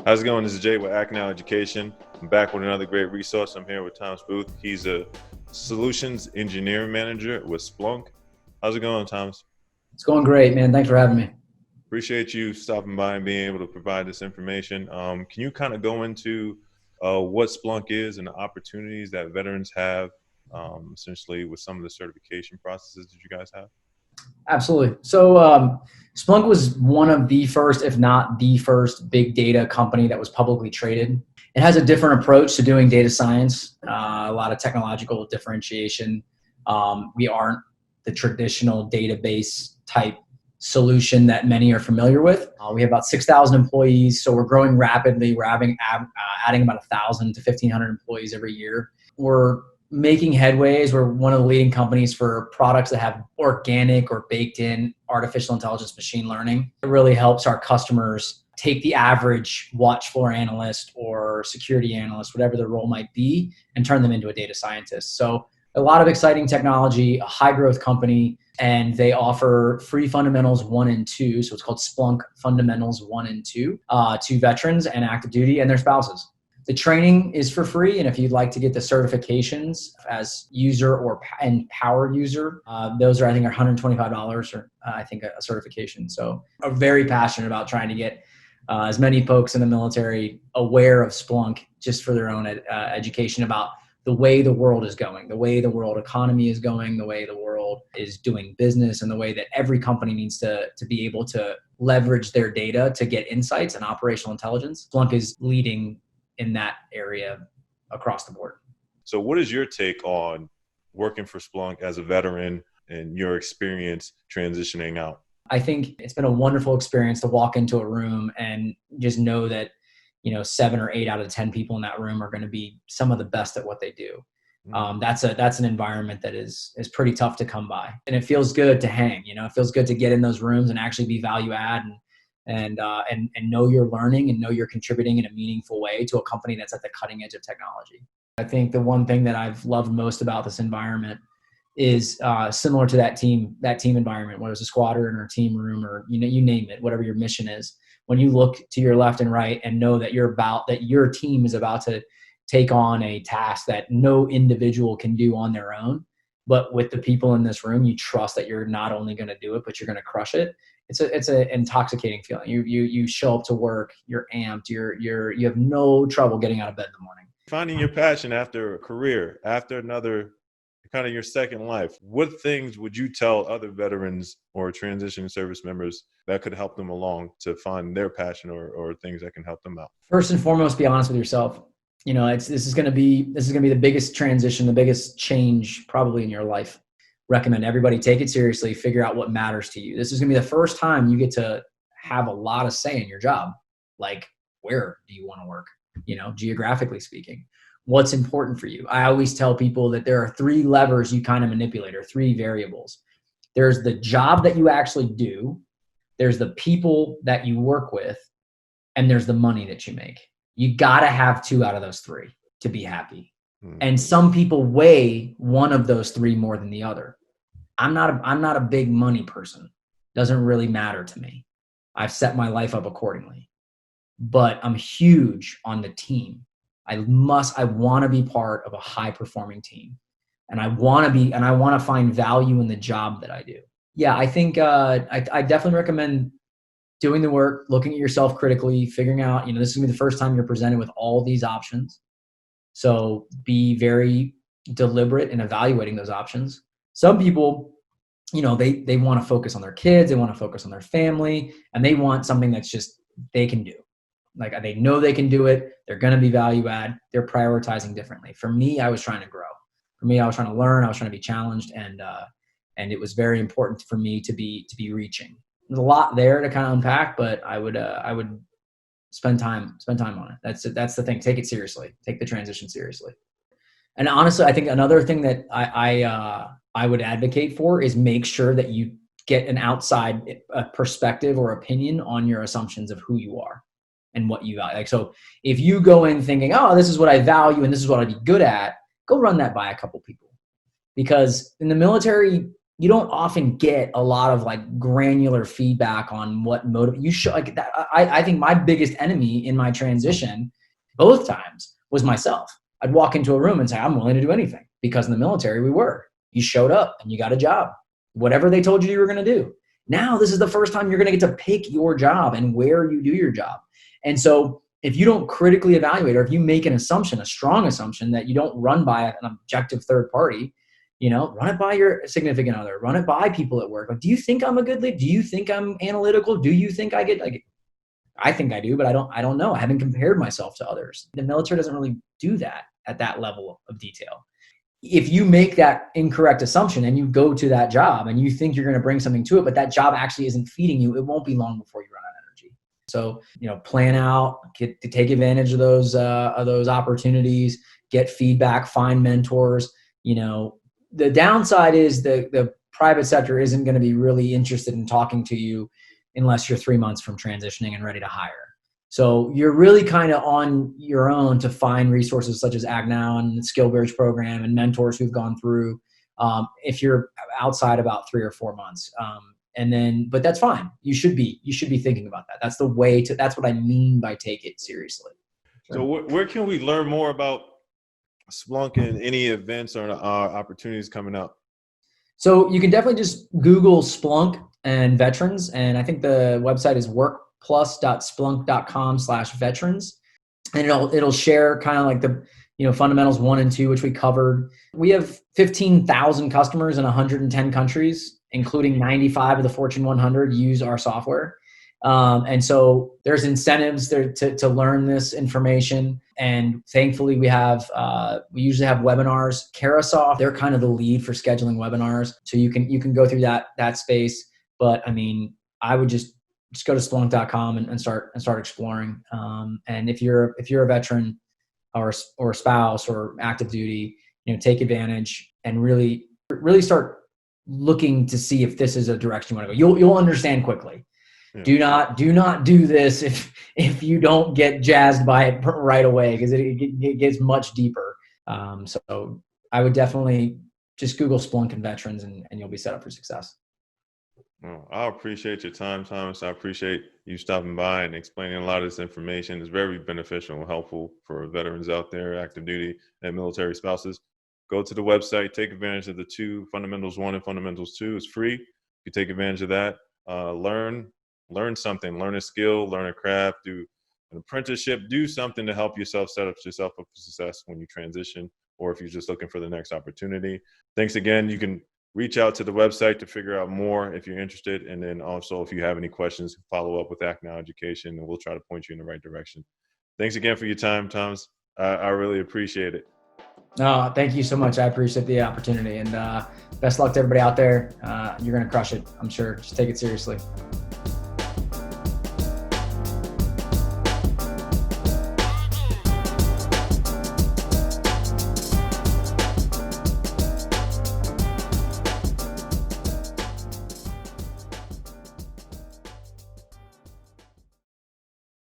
How's it going? This is Jay with Act Now Education. I'm back with another great resource. I'm here with Thomas Booth. He's a solutions engineering manager with Splunk. How's it going, Thomas? It's going great, man. Thanks for having me. Appreciate you stopping by and being able to provide this information. Can you kind of go into what Splunk is and the opportunities that veterans have, essentially with some of the certification processes that you guys have? Absolutely. So Splunk was one of the first, if not the first, big data company that was publicly traded. It has a different approach to doing data science, a lot of technological differentiation. We aren't the traditional database type solution that many are familiar with. We have about 6,000 employees, so we're growing rapidly. We're adding about 1,000 to 1,500 employees every year. We're making headways. We're one of the leading companies for products that have organic or baked in artificial intelligence machine learning. It really helps our customers take the average watch floor analyst or security analyst, whatever their role might be, and turn them into a data scientist. So a lot of exciting technology, a high growth company, and they offer free fundamentals 1 and 2. So it's called Splunk Fundamentals 1 and 2 to veterans and active duty and their spouses. The training is for free, and if you'd like to get the certifications as user and power user, those are, I think, are $125 or I think a certification. So I'm very passionate about trying to get as many folks in the military aware of Splunk just for their own education about the way the world is going, the way the world economy is going, the way the world is doing business, and the way that every company needs to be able to leverage their data to get insights and operational intelligence. Splunk is leading in that area across the board. So what is your take on working for Splunk as a veteran and your experience transitioning out? I think it's been a wonderful experience to walk into a room and just know that, 7 or 8 out of 10 people in that room are going to be some of the best at what they do. That's an environment that is pretty tough to come by, and it feels good to hang. It feels good to get in those rooms and actually be value add and know you're learning and know you're contributing in a meaningful way to a company that's at the cutting edge of technology. I think the one thing that I've loved most about this environment is similar to that team environment, whether it's a squadron or a team room or you name it, whatever your mission is. When you look to your left and right and know that your team is about to take on a task that no individual can do on their own, but with the people in this room, you trust that you're not only going to do it, but you're going to crush it. It's an intoxicating feeling. You show up to work, you're amped, you have no trouble getting out of bed in the morning. Finding your passion after a career, after another kind of your second life, what things would you tell other veterans or transition service members that could help them along to find their passion or things that can help them out? First and foremost, be honest with yourself. This is going to be the biggest transition, the biggest change probably in your life. Recommend everybody take it seriously, figure out what matters to you. This is going to be the first time you get to have a lot of say in your job. Like, where do you want to work? Geographically speaking, what's important for you? I always tell people that there are 3 levers you kind of manipulate, or 3 variables. There's the job that you actually do, there's the people that you work with, and there's the money that you make. You got to have 2 out of those 3 to be happy. And some people weigh one of those 3 more than the other. I'm not a big money person. Doesn't really matter to me. I've set my life up accordingly. But I'm huge on the team. I want to be part of a high performing team. And I want to find value in the job that I do. Yeah, I think I definitely recommend doing the work, looking at yourself critically, figuring out, this is going to be the first time you're presented with all these options. So be very deliberate in evaluating those options. Some people, they want to focus on their kids, they want to focus on their family, and they want something that's just they can do. Like, they know they can do it. They're going to be value add. They're prioritizing differently. For me, I was trying to grow. For me, I was trying to learn. I was trying to be challenged, and it was very important for me to be reaching. There's a lot there to kind of unpack, but I would spend time on it. That's the thing. Take it seriously. Take the transition seriously. And honestly, I think another thing that I would advocate for is make sure that you get an outside perspective or opinion on your assumptions of who you are and what you value. Like, so if you go in thinking, oh, this is what I value and this is what I'd be good at, go run that by a couple people. Because in the military, you don't often get a lot of like granular feedback on what motive you should like that. I think my biggest enemy in my transition both times was myself. I'd walk into a room and say, I'm willing to do anything, because in the military you showed up and you got a job, whatever they told you were going to do. Now this is the first time you're going to get to pick your job and where you do your job. And so if you don't critically evaluate, or if you make an assumption, a strong assumption that you don't run by an objective third party, run it by your significant other, run it by people at work. Like, do you think I'm a good lead? Do you think I'm analytical? Do you think I get like, I think I do, but I don't know. I haven't compared myself to others. The military doesn't really do that at that level of detail. If you make that incorrect assumption and you go to that job and you think you're going to bring something to it, but that job actually isn't feeding you, it won't be long before you run out of energy. So, plan out, get to take advantage of those opportunities, get feedback, find mentors. The downside is the private sector isn't going to be really interested in talking to you unless you're 3 months from transitioning and ready to hire. So you're really kind of on your own to find resources such as AgNow and the Skill Bridge program and mentors who've gone through, if you're outside about 3 or 4 months. But that's fine. You should be thinking about that. That's what I mean by take it seriously. So where can we learn more about Splunk and any events or opportunities coming up? So you can definitely just Google Splunk and veterans. And I think the website is workplus.splunk.com/veterans. And it'll share kind of like the, fundamentals 1 and 2, which we covered. We have 15,000 customers in 110 countries, including 95 of the Fortune 100 use our software. And so there's incentives there to learn this information. And thankfully we usually have webinars. Carasoft, they're kind of the lead for scheduling webinars. So you can go through that space. But I mean, I would just go to splunk.com and start exploring. And if you're a veteran or a spouse or active duty, take advantage and really start looking to see if this is a direction you want to go. You'll understand quickly. Yeah. Do not do this if you don't get jazzed by it right away, because it gets much deeper. So I would definitely just Google Splunk and veterans and you'll be set up for success. Well, I appreciate your time, Thomas. I appreciate you stopping by and explaining a lot of this information. It's very beneficial and helpful for veterans out there, active duty and military spouses. Go to the website, take advantage of the 2, Fundamentals 1 and Fundamentals 2. It's free. You take advantage of that. Learn something, learn a skill, learn a craft, do an apprenticeship, do something to help yourself set yourself up for success when you transition, or if you're just looking for the next opportunity. Thanks again. You can reach out to the website to figure out more if you're interested. And then also, if you have any questions, follow up with ActNow Education and we'll try to point you in the right direction. Thanks again for your time, Thomas. I really appreciate it. No, thank you so much. I appreciate the opportunity, and best luck to everybody out there. You're going to crush it, I'm sure. Just take it seriously.